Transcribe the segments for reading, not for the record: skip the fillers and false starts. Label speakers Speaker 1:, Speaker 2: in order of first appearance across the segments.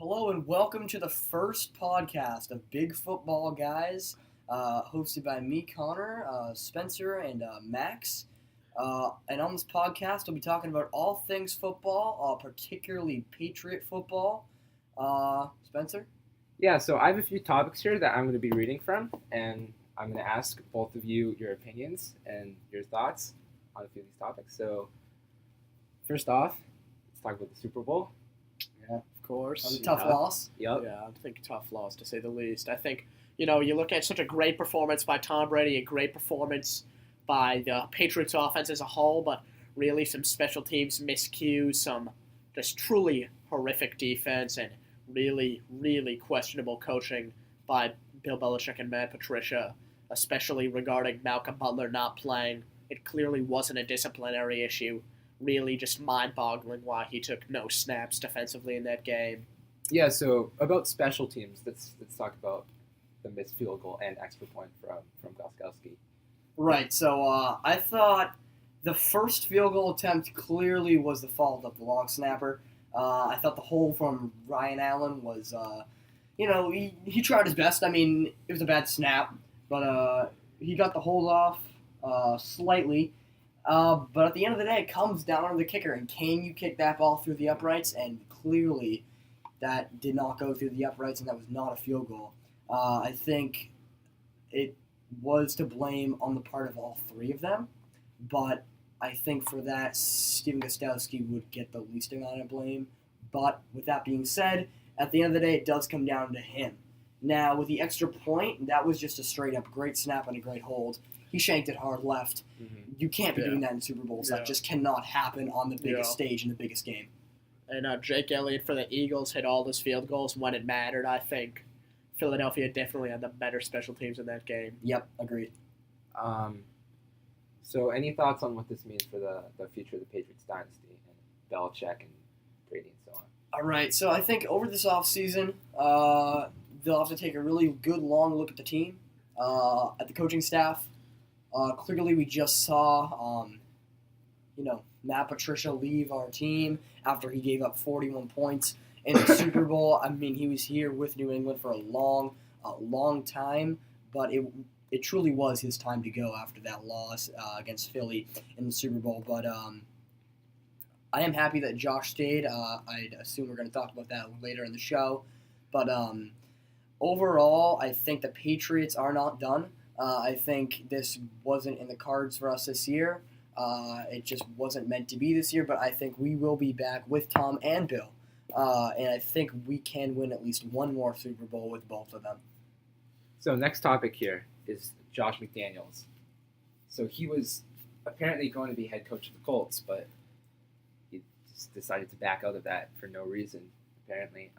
Speaker 1: Hello and welcome to the first podcast of Big Football Guys, hosted by me, Connor, Spencer, and Max. And on this podcast, we'll be talking about all things football, particularly Patriot football. Spencer?
Speaker 2: Yeah, so I have a few topics here that I'm going to be reading from, and I'm going to ask both of you your opinions and your thoughts on a few of these topics. So, first off, let's talk about the Super Bowl.
Speaker 3: Yeah, of course.
Speaker 1: That was a tough loss.
Speaker 2: Yep.
Speaker 3: Yeah, I think tough loss to say the least. I think, you look at such a great performance by Tom Brady, a great performance by the Patriots offense as a whole, but really some special teams miscues, some just truly horrific defense, and really, really questionable coaching by Bill Belichick and Matt Patricia, especially regarding Malcolm Butler not playing. It clearly wasn't a disciplinary issue. Really just mind-boggling why he took no snaps defensively in that game.
Speaker 2: Yeah, so about special teams, let's talk about the missed field goal and extra point from Gronkowski.
Speaker 1: Right, so I thought the first field goal attempt clearly was the fault of the long snapper. I thought the hole from Ryan Allen was, he tried his best. I mean, it was a bad snap, but he got the hold off slightly. But at the end of the day, it comes down to the kicker. And can you kick that ball through the uprights? And clearly that did not go through the uprights, and that was not a field goal. I think it was to blame on the part of all three of them. But I think for that, Stephen Gostkowski would get the least amount of blame. But with that being said, at the end of the day, it does come down to him. Now, with the extra point, that was just a straight-up great snap and a great hold. He shanked it hard left.
Speaker 2: Mm-hmm.
Speaker 1: You can't be doing that in Super Bowls. That just cannot happen on the biggest stage in the biggest game.
Speaker 3: And Jake Elliott for the Eagles hit all those field goals when it mattered. I think Philadelphia definitely had the better special teams in that game.
Speaker 1: Yep, agreed.
Speaker 2: So any thoughts on what this means for the future of the Patriots dynasty and Belichick and Brady and so on?
Speaker 1: All right, so I think over this offseason, they'll have to take a really good long look at the team, at the coaching staff. Clearly, we just saw, Matt Patricia leave our team after he gave up 41 points in the Super Bowl. I mean, he was here with New England for a long time, but it truly was his time to go after that loss against Philly in the Super Bowl. But I am happy that Josh stayed. I'd assume we're going to talk about that later in the show. But overall, I think the Patriots are not done. I think this wasn't in the cards for us this year. It just wasn't meant to be this year, but I think we will be back with Tom and Bill. And I think we can win at least one more Super Bowl with both of them.
Speaker 2: So next topic here is Josh McDaniels. So he was apparently going to be head coach of the Colts, but he just decided to back out of that for no reason, apparently.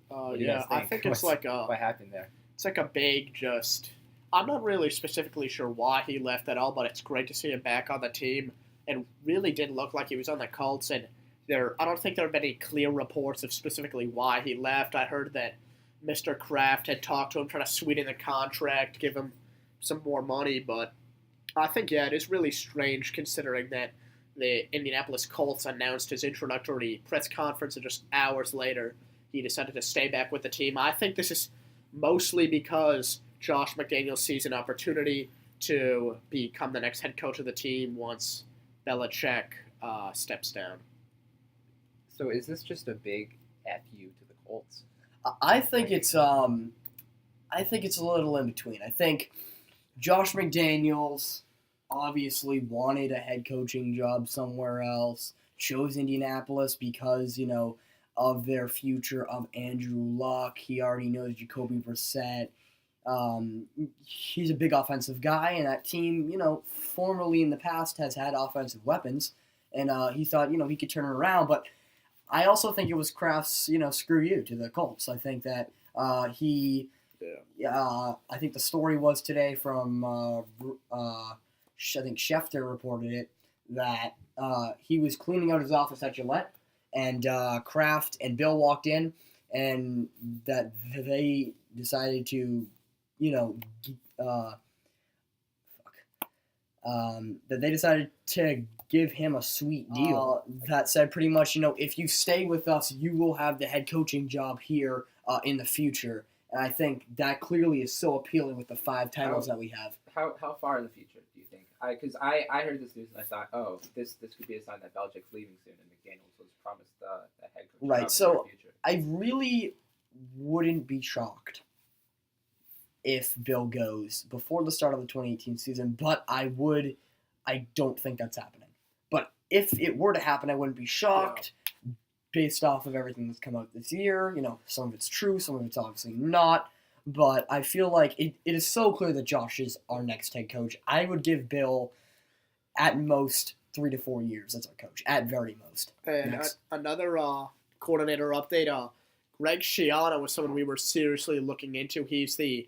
Speaker 3: I think it's
Speaker 2: what happened there?
Speaker 3: It's like a big I'm not really specifically sure why he left at all, but it's great to see him back on the team. And really didn't look like he was on the Colts. And I don't think there have been any clear reports of specifically why he left. I heard that Mr. Kraft had talked to him, trying to sweeten the contract, give him some more money. But I think, it is really strange considering that the Indianapolis Colts announced his introductory press conference, and just hours later he decided to stay back with the team. I think this is mostly because Josh McDaniels sees an opportunity to become the next head coach of the team once Belichick steps down.
Speaker 2: So is this just a big FU to the Colts?
Speaker 1: I think it's a little in between. I think Josh McDaniels obviously wanted a head coaching job somewhere else, chose Indianapolis because, of their future of Andrew Luck. He already knows Jacoby Brissett. He's a big offensive guy, and that team, formerly in the past has had offensive weapons, and he thought, he could turn it around. But I also think it was Kraft's, screw you to the Colts. I think that I think the story was today from, I think Schefter reported it, that he was cleaning out his office at Gillette, and Kraft and Bill walked in, and that they decided to, that they decided to give him a sweet deal that said pretty much, if you stay with us, you will have the head coaching job here in the future. And I think that clearly is so appealing with the 5 titles that we have.
Speaker 2: How far in the future do you think? Because I heard this news and I thought, oh, this could be a sign that Belichick's leaving soon and McDaniels was promised the head coach job in the
Speaker 1: So
Speaker 2: future.
Speaker 1: I really wouldn't be shocked if Bill goes before the start of the 2018 season, but I don't think that's happening. But if it were to happen, I wouldn't be shocked based off of everything that's come out this year. Some of it's true, some of it's obviously not. But I feel like it is so clear that Josh is our next head coach. I would give Bill at most 3 to 4 years as our coach, at very most.
Speaker 3: And another coordinator update, Greg Schiano was someone we were seriously looking into. He's the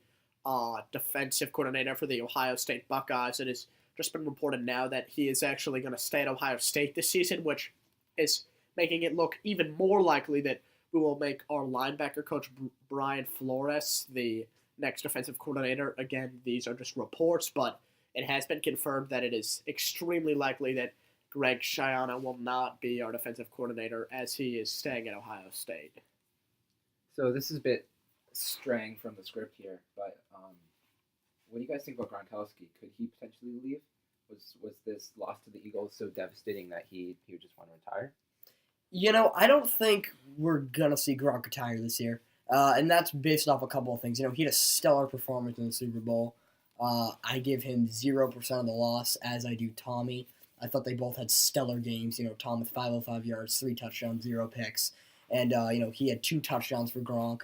Speaker 3: defensive coordinator for the Ohio State Buckeyes. It has just been reported now that he is actually going to stay at Ohio State this season, which is making it look even more likely that we will make our linebacker coach Brian Flores the next defensive coordinator. Again, these are just reports, but it has been confirmed that it is extremely likely that Greg Schiano will not be our defensive coordinator as he is staying at Ohio State.
Speaker 2: So this is a bit straying from the script here, but what do you guys think about Gronkowski? Could he potentially leave? Was this loss to the Eagles so devastating that he would just want to retire?
Speaker 1: I don't think we're going to see Gronk retire this year. And that's based off a couple of things. He had a stellar performance in the Super Bowl. I give him 0% of the loss, as I do Tommy. I thought they both had stellar games. Tom with 505 yards, 3 touchdowns, 0 picks. And, he had 2 touchdowns for Gronk.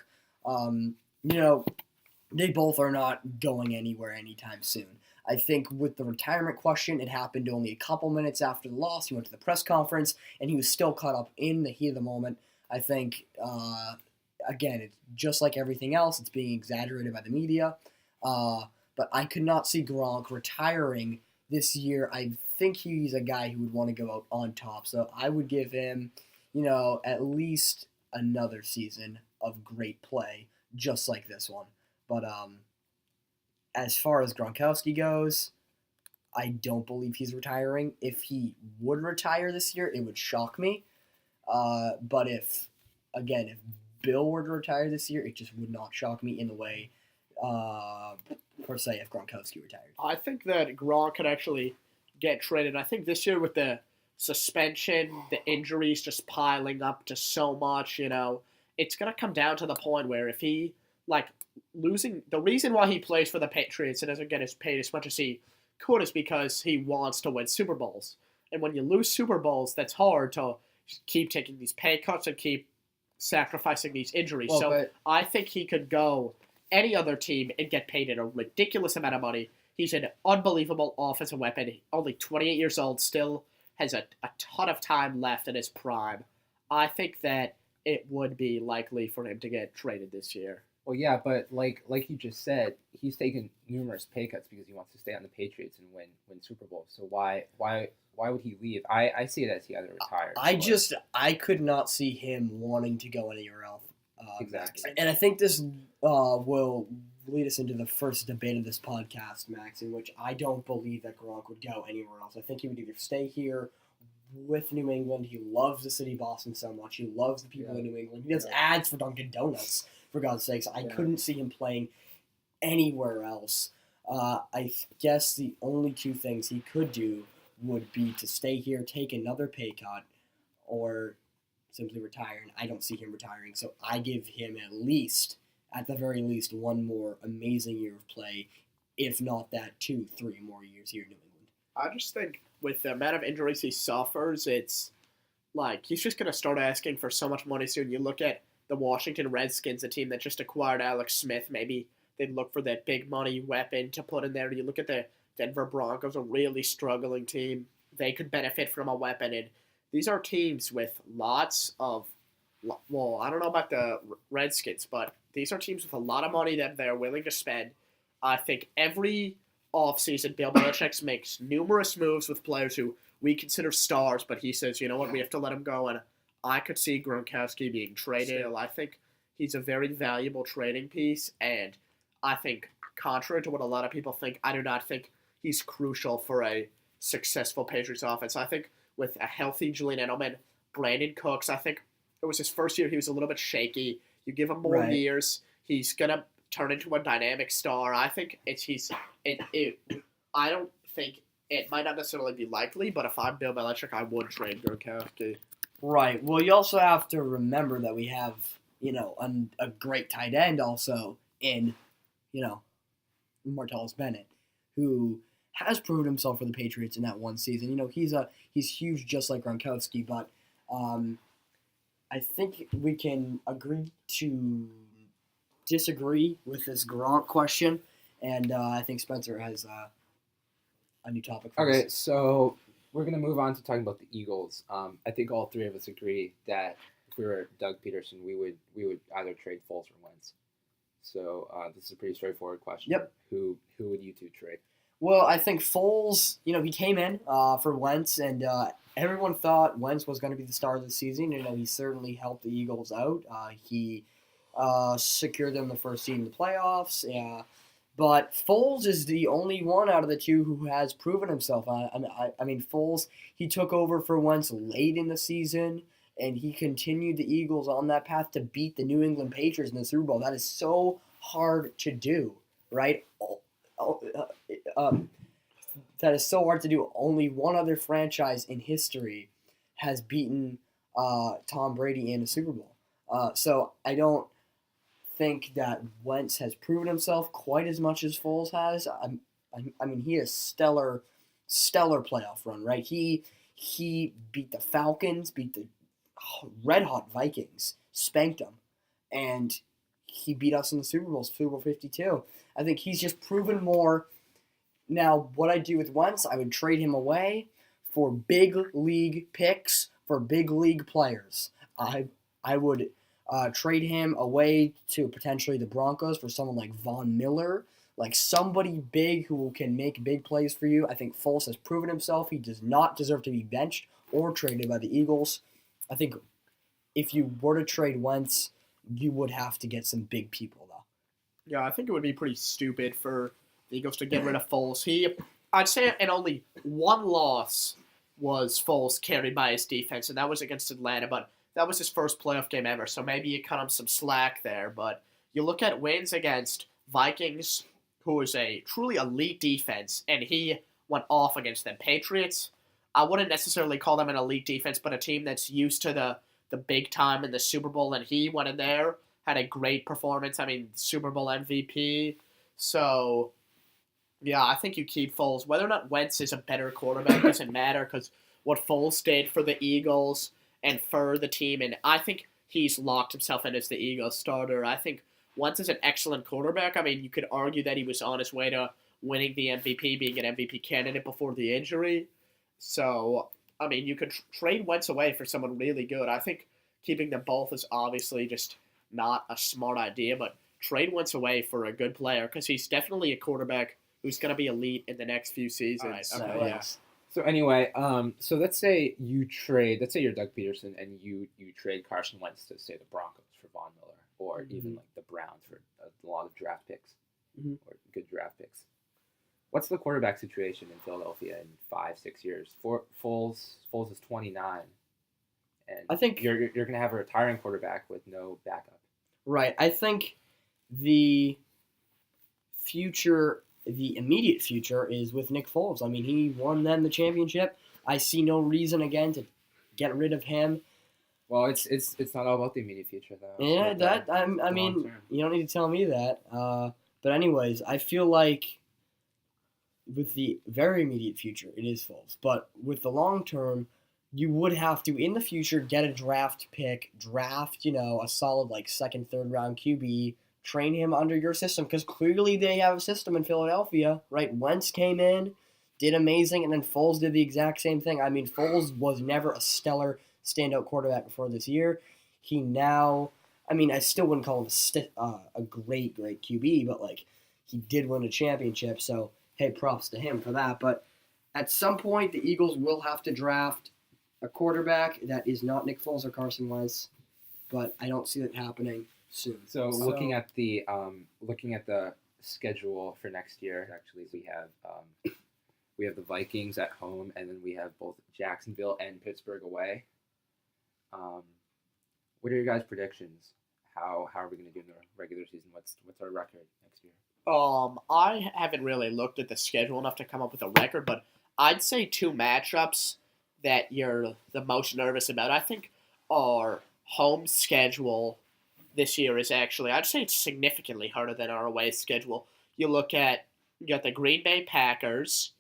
Speaker 1: They both are not going anywhere anytime soon. I think with the retirement question, it happened only a couple minutes after the loss. He went to the press conference, and he was still caught up in the heat of the moment. I think, again, it's just like everything else. It's being exaggerated by the media. But I could not see Gronk retiring this year. I think he's a guy who would want to go out on top. So I would give him, at least another season of great play, just like this one. But as far as Gronkowski goes, I don't believe he's retiring. If he would retire this year, it would shock me. But if Bill were to retire this year, it just would not shock me in the way, per se, if Gronkowski retired.
Speaker 3: I think that Gronk could actually get traded. I think this year with the suspension, the injuries just piling up to so much, it's going to come down to the point where if he, losing, the reason why he plays for the Patriots and doesn't get his paid as much as he could is because he wants to win Super Bowls. And when you lose Super Bowls, that's hard to keep taking these pay cuts and keep sacrificing these injuries. I think he could go any other team and get paid a ridiculous amount of money. He's an unbelievable offensive weapon. Only 28 years old, still has a ton of time left in his prime. I think that it would be likely for him to get traded this year.
Speaker 2: Well, yeah, but like you just said, he's taken numerous pay cuts because he wants to stay on the Patriots and win Super Bowls. So why would he leave? I see it as he either retires.
Speaker 1: I could not see him wanting to go anywhere else.
Speaker 2: Exactly.
Speaker 1: Max. And I think this will lead us into the first debate of this podcast, Max, in which I don't believe that Gronk would go anywhere else. I think he would either stay here with New England. He loves the city of Boston so much. He loves the people in New England. He does ads for Dunkin' Donuts, for God's sakes. I couldn't see him playing anywhere else. I guess the only 2 things he could do would be to stay here, take another pay cut, or simply retire. And I don't see him retiring. So I give him at the very least, 1 more amazing year of play, if not that, 2, 3 more years here in New England.
Speaker 3: I just think with the amount of injuries he suffers, it's he's just going to start asking for so much money soon. You look at the Washington Redskins, a team that just acquired Alex Smith. Maybe they'd look for that big money weapon to put in there. You look at the Denver Broncos, a really struggling team. They could benefit from a weapon. And these are teams with lots of, well, I don't know about the Redskins, but these are teams with a lot of money that they're willing to spend. I think every offseason, Bill Belichick makes numerous moves with players who we consider stars, but he says, you know what, we have to let them go. And I could see Gronkowski being traded. I think he's a very valuable trading piece, and I think, contrary to what a lot of people think, I do not think he's crucial for a successful Patriots offense. I think with a healthy Julian Edelman, Brandon Cooks, I think it was his first year. He was a little bit shaky. You give him more years, he's gonna turn into a dynamic star. I think I don't think it might not necessarily be likely, but if I'm Bill Belichick, I would trade Gronkowski.
Speaker 1: Right. Well, you also have to remember that we have, a great tight end also in, Martellus Bennett, who has proven himself for the Patriots in that one season. He's huge just like Gronkowski, but I think we can agree to disagree with this Gronk question, and I think Spencer has a new topic for us.
Speaker 2: Okay, so we're going to move on to talking about the Eagles. I think all three of us agree that if we were Doug Peterson, we would either trade Foles or Wentz. So this is a pretty straightforward question.
Speaker 1: Yep.
Speaker 2: Who would you two trade?
Speaker 1: Well, I think Foles, he came in for Wentz, and everyone thought Wentz was going to be the star of the season. He certainly helped the Eagles out. He secured them the first seed in the playoffs. But Foles is the only one out of the two who has proven himself. I mean, Foles, he took over for Wentz late in the season, and he continued the Eagles on that path to beat the New England Patriots in the Super Bowl. That is so hard to do, right? That is so hard to do. Only one other franchise in history has beaten Tom Brady in a Super Bowl. So I don't think that Wentz has proven himself quite as much as Foles has. I mean, he has stellar playoff run, right? He beat the Falcons, beat the red-hot Vikings, spanked them, and he beat us in the Super Bowl 52. I think he's just proven more. Now, what I do with Wentz, I would trade him away for big league picks for big league players. I would trade him away to potentially the Broncos for someone like Von Miller, like somebody big who can make big plays for you. I think Foles has proven himself. He does not deserve to be benched or traded by the Eagles. I think if you were to trade Wentz, you would have to get some big people, though.
Speaker 3: Yeah, I think it would be pretty stupid for the Eagles to get rid of Foles. I'd say in only one loss was Foles carried by his defense, and that was against Atlanta, but that was his first playoff game ever, so maybe you cut him some slack there. But you look at wins against Vikings, who is a truly elite defense, and he went off against them. Patriots, I wouldn't necessarily call them an elite defense, but a team that's used to the big time in the Super Bowl, and he went in there, had a great performance. I mean, Super Bowl MVP. So, yeah, I think you keep Foles. Whether or not Wentz is a better quarterback doesn't matter, because what Foles did for the Eagles and for the team, and I think he's locked himself in as the Eagles starter. I think Wentz is an excellent quarterback. I mean, you could argue that he was on his way to winning the MVP, being an MVP candidate before the injury. So, I mean, you could trade Wentz away for someone really good. I think keeping them both is obviously just not a smart idea, but trade Wentz away for a good player, because he's definitely a quarterback who's going to be elite in the next few seasons.
Speaker 2: All right, okay, yeah. So anyway, so let's say you're Doug Peterson and you trade Carson Wentz to, say, the Broncos for Von Miller, or even like the Browns for a lot of draft picks, or good draft picks. What's the quarterback situation in Philadelphia in 5-6 years? Foles is 29, and
Speaker 1: I think
Speaker 2: you're going to have a retiring quarterback with no backup.
Speaker 1: Right. I think the immediate future is with Nick Foles. I mean, he won them the championship. I see no reason again to get rid of him.
Speaker 2: Well, it's not all about the immediate future, though.
Speaker 1: Yeah, I mean, you don't need to tell me that. But anyways, I feel like with the very immediate future, it is Foles. But with the long term, you would have to, in the future, get a draft pick, draft, a solid, like, second, third round QB, train him under your system, because clearly they have a system in Philadelphia, right? Wentz came in, did amazing, and then Foles did the exact same thing. I mean, Foles was never a stellar standout quarterback before this year. He now, I mean, I still wouldn't call him a great QB, but, like, he did win a championship, so hey, props to him for that. But at some point, the Eagles will have to draft a quarterback that is not Nick Foles or Carson Wentz, but I don't see that happening soon.
Speaker 2: So looking at the schedule for next year, actually, we have We have the Vikings at home, and then we have both Jacksonville and Pittsburgh away. What are your guys' predictions? How are we going to do in the regular season? What's our record next year?
Speaker 3: I haven't really looked at the schedule enough to come up with a record, but I'd say two matchups that you're the most nervous about. I think our home schedule this year is actually, I'd say it's significantly harder than our away schedule. You got the Green Bay Packers,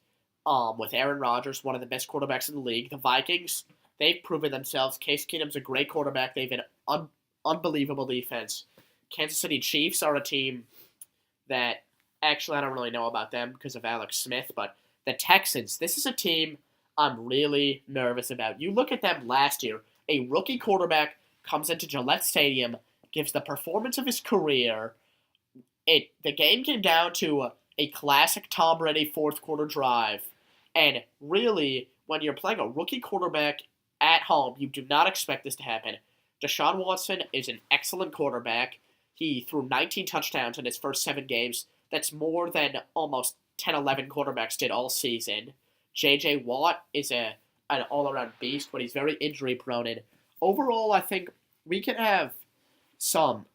Speaker 3: with Aaron Rodgers, one of the best quarterbacks in the league. The Vikings, they've proven themselves. Case Keenum's a great quarterback. They've an unbelievable defense. Kansas City Chiefs are a team that, actually, I don't really know about them because of Alex Smith, but the Texans, this is a team I'm really nervous about. You look at them last year, a rookie quarterback comes into Gillette Stadium, gives the performance of his career. The game came down to a classic Tom Brady fourth quarter drive. And really, when you're playing a rookie quarterback at home, you do not expect this to happen. Deshaun Watson is an excellent quarterback. He threw 19 touchdowns in his first 7 games. That's more than almost 10, 11 quarterbacks did all season. J.J. Watt is an all-around beast, but he's very injury-prone. And overall, I think we can have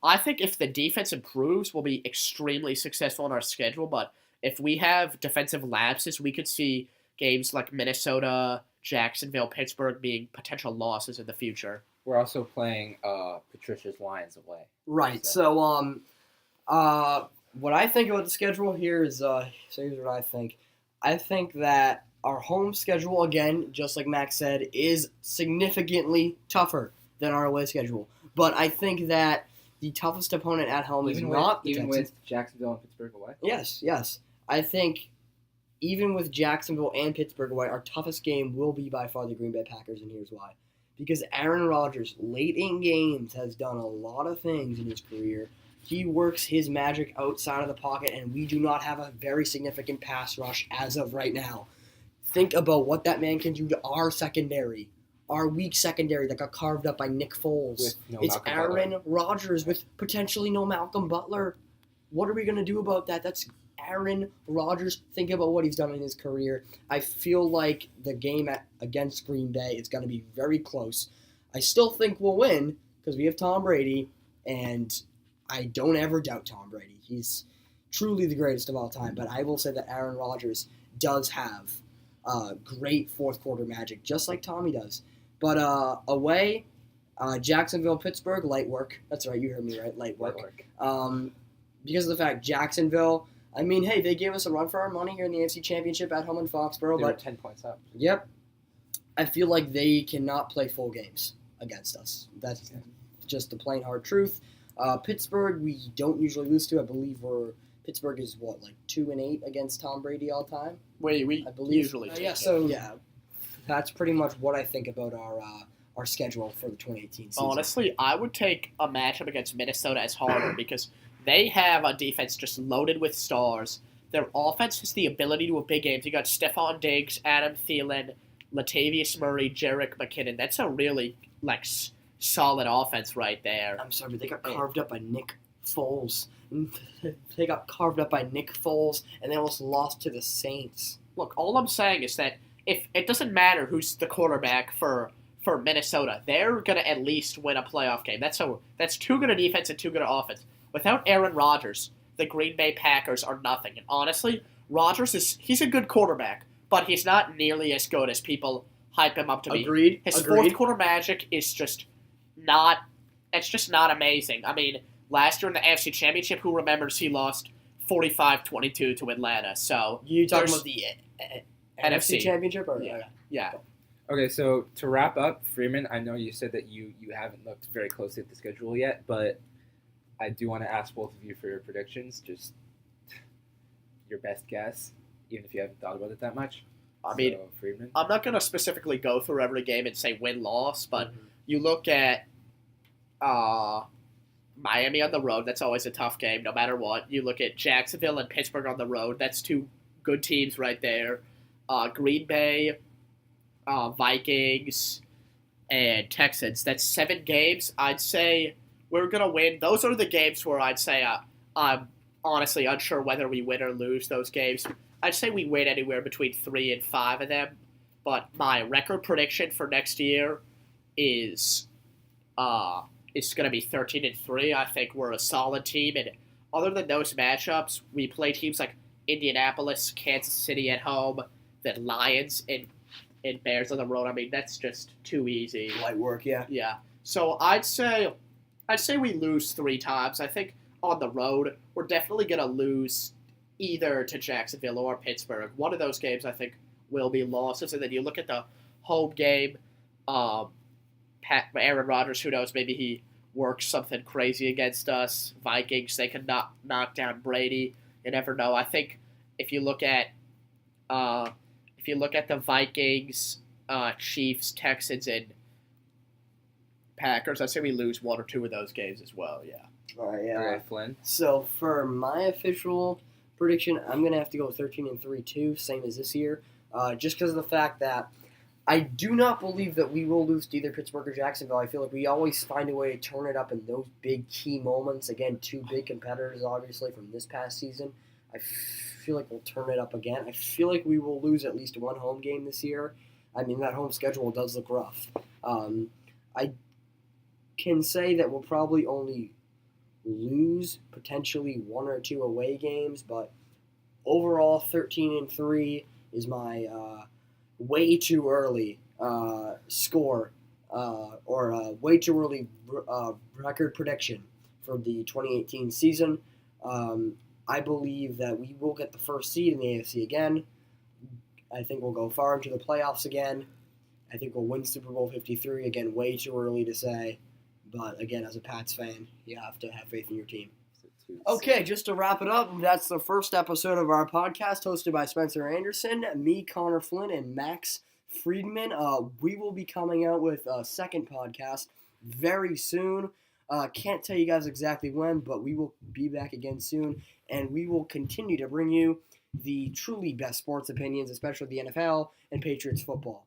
Speaker 3: I think if the defense improves, we'll be extremely successful in our schedule. But if we have defensive lapses, we could see games like Minnesota, Jacksonville, Pittsburgh being potential losses in the future.
Speaker 2: We're also playing Patricia's Lions away.
Speaker 1: Right. So, what I think about the schedule here is, so here's what I think. I think that our home schedule, again, just like Max said, is significantly tougher than our away schedule. But I think that the toughest opponent at home is not the Texans.
Speaker 2: With Jacksonville and Pittsburgh away?
Speaker 1: Yes. I think even with Jacksonville and Pittsburgh away, our toughest game will be by far the Green Bay Packers, and here's why. Because Aaron Rodgers, late in games, has done a lot of things in his career. He works his magic outside of the pocket, and we do not have a very significant pass rush as of right now. Think about what that man can do to our secondary, our weak secondary that got carved up by Nick Foles. It's Aaron Rodgers with potentially no Malcolm Butler. What are we going to do about that? That's Aaron Rodgers. Think about what he's done in his career. I feel like the game against Green Bay is going to be very close. I still think we'll win because we have Tom Brady, and I don't ever doubt Tom Brady. He's truly the greatest of all time, but I will say that Aaron Rodgers does have great fourth quarter magic, just like Tommy does. But away, Jacksonville, Pittsburgh, light work. That's right, you heard me right, light work. Because of the fact Jacksonville, I mean, hey, they gave us a run for our money here in the AFC Championship at home in Foxborough.
Speaker 2: They were 10 points up.
Speaker 1: Yep. I feel like they cannot play full games against us. That's just the plain hard truth. Pittsburgh, we don't usually lose to. I believe Pittsburgh is 2-8 against Tom Brady all time.
Speaker 3: I believe usually.
Speaker 1: That's pretty much what I think about our schedule for the 2018 season.
Speaker 3: Honestly, I would take a matchup against Minnesota as harder because they have a defense just loaded with stars. Their offense has the ability to win big games. You got Stephon Diggs, Adam Thielen, Latavius Murray, Jerick McKinnon. That's a really solid offense right there.
Speaker 1: I'm sorry, but they got carved up by Nick Foles. They got carved up by Nick Foles, and they almost lost to the Saints.
Speaker 3: Look, all I'm saying is that if it doesn't matter who's the quarterback for Minnesota, they're going to at least win a playoff game. That's too good a defense and too good an offense. Without Aaron Rodgers, the Green Bay Packers are nothing. And honestly, Rodgers he's a good quarterback, but he's not nearly as good as people hype him up to be.
Speaker 1: Agreed.
Speaker 3: His fourth quarter magic is just not amazing. I mean, last year in the AFC Championship, who remembers he lost 45-22 to Atlanta? So
Speaker 1: you talking about the NFC Championship? Or?
Speaker 3: Yeah.
Speaker 2: Okay, so to wrap up, Freeman, I know you said that you haven't looked very closely at the schedule yet, but I do want to ask both of you for your predictions, just your best guess, even if you haven't thought about it that much. Freeman?
Speaker 3: I'm not going to specifically go through every game and say win-loss, but you look at Miami on the road, that's always a tough game, no matter what. You look at Jacksonville and Pittsburgh on the road, that's two good teams right there. Green Bay, Vikings, and Texans. That's 7 games. I'd say we're going to win. Those are the games where I'd say I'm honestly unsure whether we win or lose those games. I'd say we win anywhere between 3 and 5 of them. But my record prediction for next year is going to be 13-3. I think we're a solid team, and other than those matchups, we play teams like Indianapolis, Kansas City at home, then Lions and Bears on the road. I mean, that's just too easy.
Speaker 1: Light work, yeah.
Speaker 3: Yeah. So I'd say we lose 3 times. I think on the road we're definitely gonna lose either to Jacksonville or Pittsburgh. One of those games I think will be losses, and then you look at the home game. Aaron Rodgers, who knows? Maybe he works something crazy against us. Vikings, they could knock down Brady. You never know. I think if you look at the Vikings, Chiefs, Texans, and Packers, I'd say we lose 1 or 2 of those games as well. Yeah.
Speaker 1: All right, yeah.
Speaker 2: All right, Flynn.
Speaker 1: So for my official prediction, I'm gonna have to go 13-3 too, same as this year, just because of the fact that I do not believe that we will lose to either Pittsburgh or Jacksonville. I feel like we always find a way to turn it up in those big key moments. Again, 2 big competitors, obviously, from this past season. I feel like we'll turn it up again. I feel like we will lose at least 1 home game this year. I mean, that home schedule does look rough. I can say that we'll probably only lose potentially 1 or 2 away games, but overall 13-3 is my way too early score or way too early record prediction for the 2018 season. I believe that we will get the first seed in the AFC again. I think we'll go far into the playoffs again. I think we'll win Super Bowl 53. Again, way too early to say. But again, as a Pats fan, you have to have faith in your team. Okay, just to wrap it up, that's the first episode of our podcast hosted by Spencer Anderson, me, Connor Flynn, and Max Friedman. We will be coming out with a second podcast very soon. Can't tell you guys exactly when, but we will be back again soon, and we will continue to bring you the truly best sports opinions, especially the NFL and Patriots football.